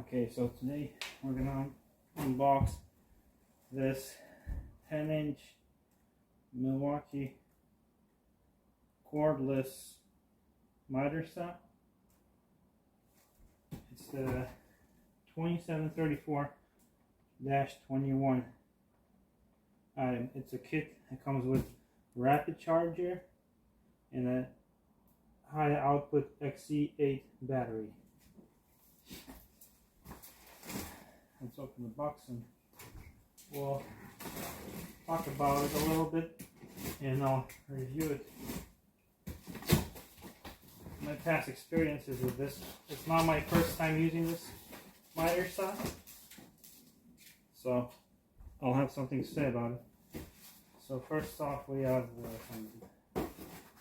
Okay, so today we're gonna unbox this 10-inch Milwaukee Cordless Mitersaw. It's the 2734-21 item. It's a kit that comes with rapid charger and a high output XC8 battery. Let's open the box and we'll talk about it a little bit and I'll review it. My past experiences with this. It's not my first time using this miter saw, so I'll have something to say about it. So first off, we have some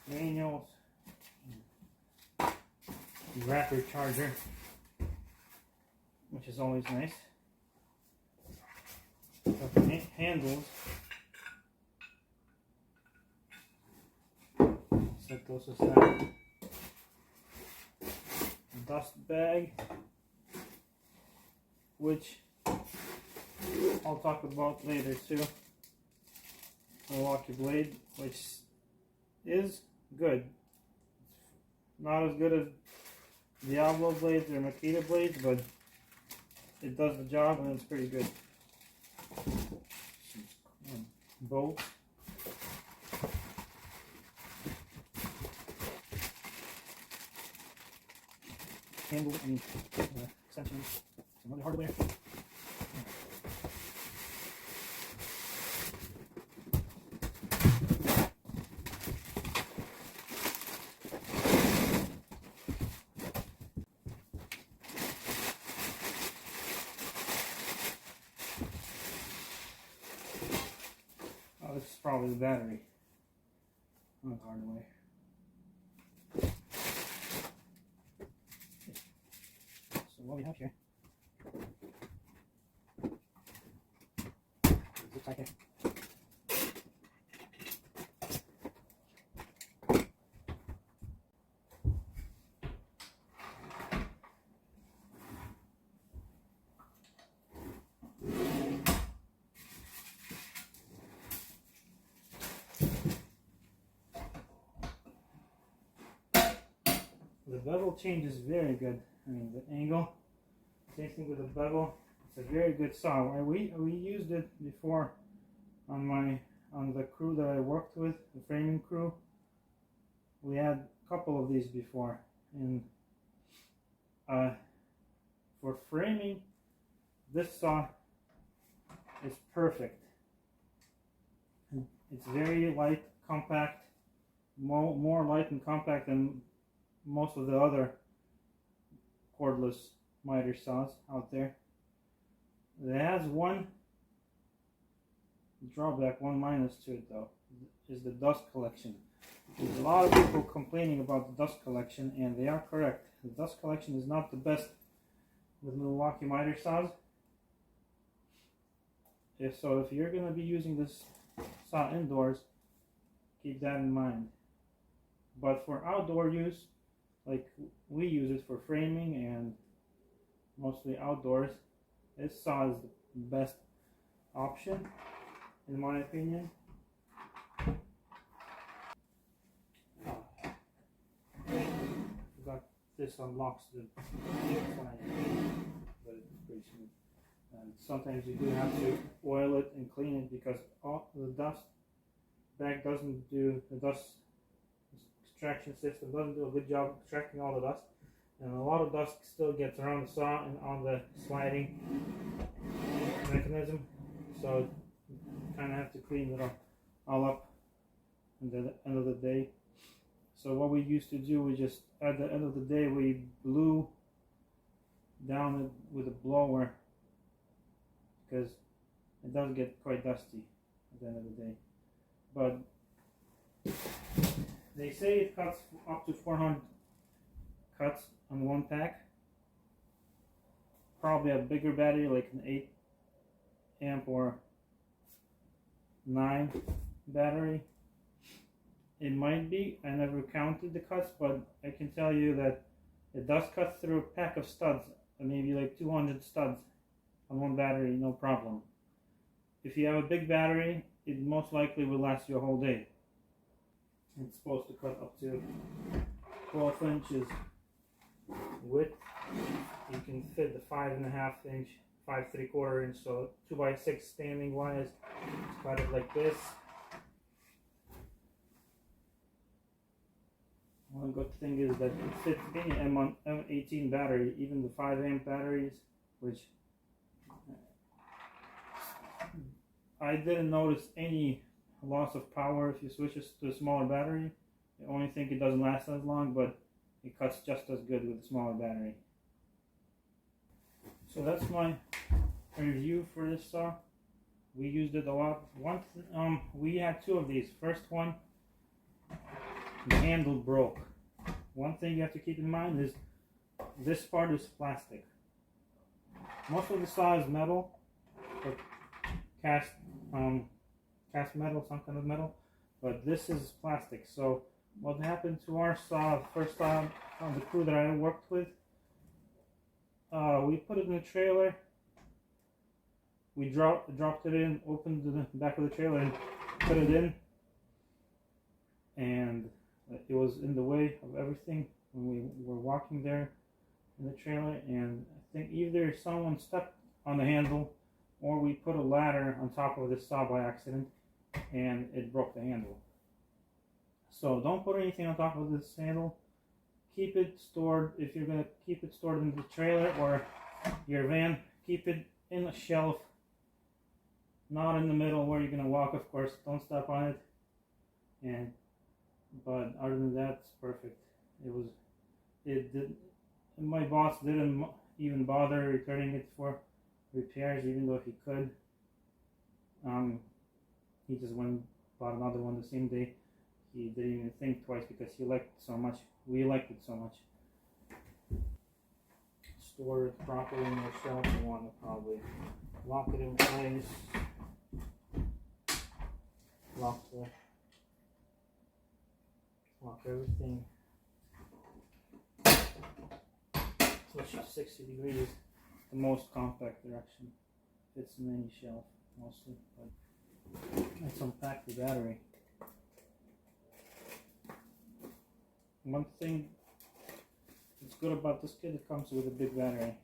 manuals, rapid charger, which is always nice. Handles, set those aside. Dust bag, which I'll talk about later too. Milwaukee blade, which is good. Not as good as Diablo blades or Makita blades, but it does the job and it's pretty good. Bolt. Handle and extensions, some other hardware. Oh, this is probably the battery on the hardware. What we have here looks like it. The bevel change is very good. I mean, the angle, same thing with the bevel. It's a very good saw. We used it before on the crew that I worked with, the framing crew. We had a couple of these before, and for framing, this saw is perfect. And it's very light, compact, more light and compact than most of the other cordless miter saws out there. It has one drawback, one minus to it though, is the dust collection. There's a lot of people complaining about the dust collection, and they are correct. The dust collection is not the best with Milwaukee miter saws. If you're going to be using this saw indoors, keep that in mind. But for outdoor use, like we use it for framing and mostly outdoors, this saw is the best option in my opinion. Got this unlocks the slide, but it's pretty smooth. And sometimes you do have to oil it and clean it because all the dust bag doesn't do, the dust extraction system doesn't do a good job extracting all the dust, and a lot of dust still gets around the saw and on the sliding mechanism, so you kind of have to clean it all up at the end of the day. So what we used to do, we just at the end of the day we blew down it with a blower because it does get quite dusty at the end of the day. But they say it cuts up to 400 cuts on one pack. Probably a bigger battery like an 8 amp or 9 battery. It might be. I never counted the cuts, but I can tell you that it does cut through a pack of studs maybe like 200 studs on one battery, no problem. If you have a big battery, it most likely will last you a whole day. It's supposed to cut up to 12 inches width. You can fit the 5.5 inch, 5 3/4 inch, so 2x6 standing wise. Cut it like this. One good thing is that it fits any M18 battery, even the 5 amp batteries, which I didn't notice any loss of power if you switch it to a smaller battery. I only think it doesn't last as long, but it cuts just as good with a smaller battery. So that's my review for this saw. We used it a lot. We had two of these. First one, the handle broke. One thing you have to keep in mind is this part is plastic. Most of the saw is metal, or cast metal, some kind of metal, but this is plastic. So what happened to our saw, the first saw on the crew that I worked with, we put it in the trailer. We dropped it in, opened the back of the trailer and put it in, and it was in the way of everything when we were walking there in the trailer, and I think either someone stepped on the handle or we put a ladder on top of the saw by accident and it broke the handle. So don't put anything on top of this handle. Keep it stored, if you're going to keep it stored in the trailer or your van, keep it in a shelf, not in the middle where you're going to walk, of course. Don't step on it. But other than that, it's perfect. My boss didn't even bother returning it for repairs, even though he could. He just went and bought another one the same day. He didn't even think twice because he liked it so much. We liked it so much. Store it properly in your shelf. You want to probably lock it in place. Lock everything. Switch to 60 degrees. The most compact direction. Fits in any shelf mostly. But let's unpack the battery. One thing that's good about this kit, it comes with a big battery,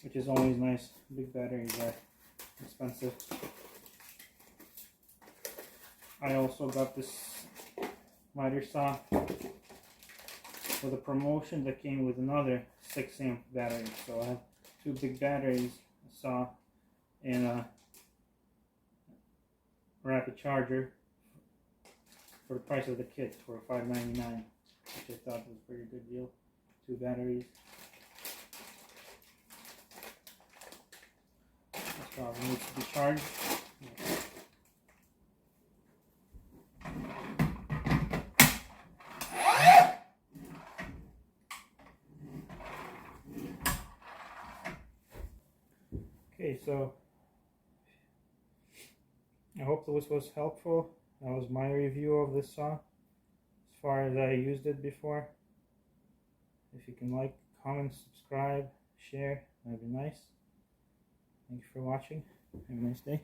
which is always nice. Big batteries are expensive. I also got this Mitersaw with a promotion that came with another 6 amp battery. So I have two big batteries, a saw and a rapid charger for the price of the kit for $5.99. Which I thought was a pretty good deal. 2 batteries. This probably needs to be charged. Okay, so I hope this was helpful. That was my review of this saw. As far as I used it before. If you can like, comment, subscribe, share, that'd be nice. Thank you for watching. Have a nice day.